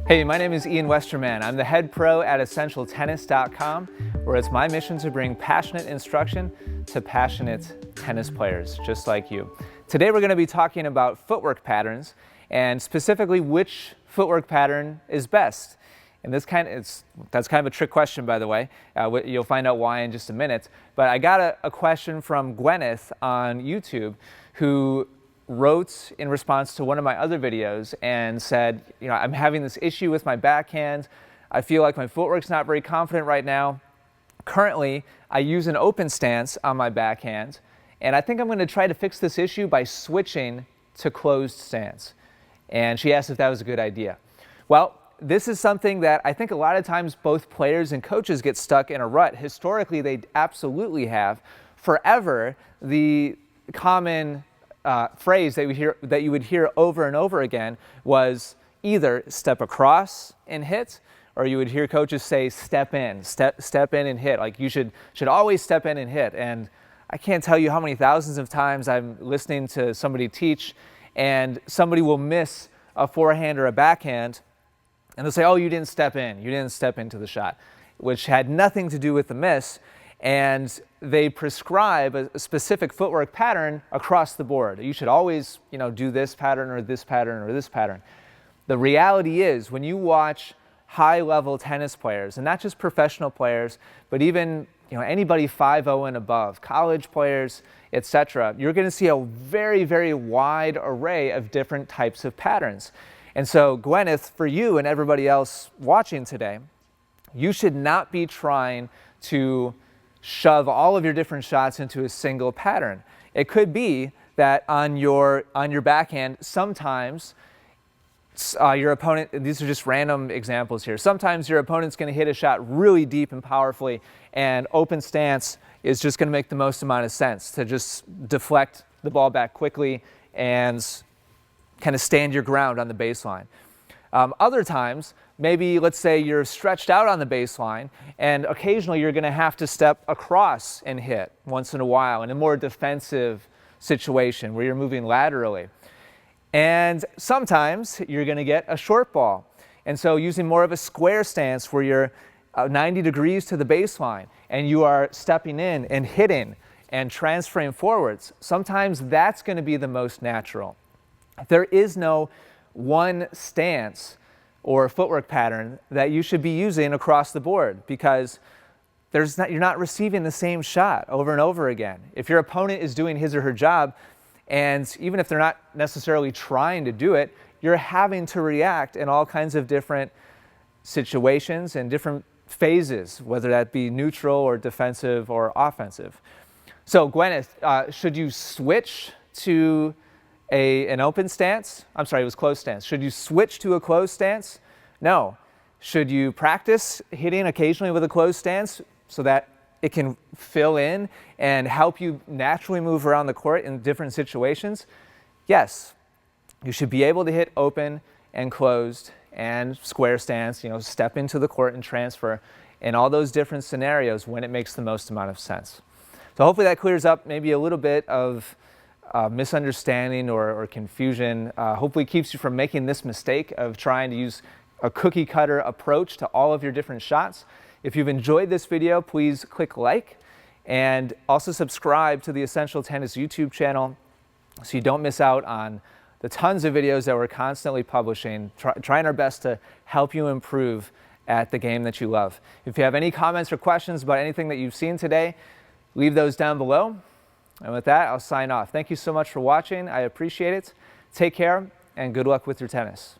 Hey, my name is Ian Westerman. I'm the head pro at EssentialTennis.com, where it's my mission to bring passionate instruction to passionate tennis players just like you. Today we're going to be talking about footwork patterns and specifically which footwork pattern is best. And that's kind of a trick question, by the way. You'll find out why in just a minute. But I got a question from Gwyneth on YouTube who wrote in response to one of my other videos and said, I'm having this issue with my backhand. I feel like my footwork's not very confident right now. Currently, I use an open stance on my backhand, and I think I'm going to try to fix this issue by switching to closed stance. And she asked if that was a good idea. Well, this is something that I think a lot of times both players and coaches get stuck in a rut. Historically, they absolutely have. Forever, the common phrase that you would hear over and over again was either step across and hit, or you would hear coaches say step in and hit. Like you should always step in and hit. And I can't tell you how many thousands of times I'm listening to somebody teach and somebody will miss a forehand or a backhand and they'll say, oh, you didn't step into the shot, which had nothing to do with the miss. And they prescribe a specific footwork pattern across the board. You should always, do this pattern or this pattern or this pattern. The reality is, when you watch high-level tennis players, and not just professional players, but even anybody 5-0 and above, college players, etc., you're going to see a very, very wide array of different types of patterns. And so, Gwyneth, for you and everybody else watching today, you should not be trying to shove all of your different shots into a single pattern. It could be that on your backhand, sometimes your opponent, these are just random examples here, sometimes your opponent's going to hit a shot really deep and powerfully, and open stance is just going to make the most amount of sense to just deflect the ball back quickly and kind of stand your ground on the baseline. Other times, maybe let's say you're stretched out on the baseline and occasionally you're going to have to step across and hit once in a while in a more defensive situation where you're moving laterally. And sometimes you're going to get a short ball. And so using more of a square stance where you're 90 degrees to the baseline and you are stepping in and hitting and transferring forwards, sometimes that's going to be the most natural. There is no one stance or footwork pattern that you should be using across the board because you're not receiving the same shot over and over again. If your opponent is doing his or her job, and even if they're not necessarily trying to do it, you're having to react in all kinds of different situations and different phases, whether that be neutral or defensive or offensive. So Gwyneth, should you switch to an open stance? I'm sorry, it was closed stance. Should you switch to a closed stance? No. Should you practice hitting occasionally with a closed stance so that it can fill in and help you naturally move around the court in different situations? Yes. You should be able to hit open and closed and square stance, step into the court and transfer in all those different scenarios when it makes the most amount of sense. So hopefully that clears up maybe a little bit of misunderstanding or confusion. Hopefully keeps you from making this mistake of trying to use a cookie cutter approach to all of your different shots. If you've enjoyed this video, please click like and also subscribe to the Essential Tennis YouTube channel so you don't miss out on the tons of videos that we're constantly publishing, trying our best to help you improve at the game that you love. If you have any comments or questions about anything that you've seen today, leave those down below. And with that, I'll sign off. Thank you so much for watching. I appreciate it. Take care and good luck with your tennis.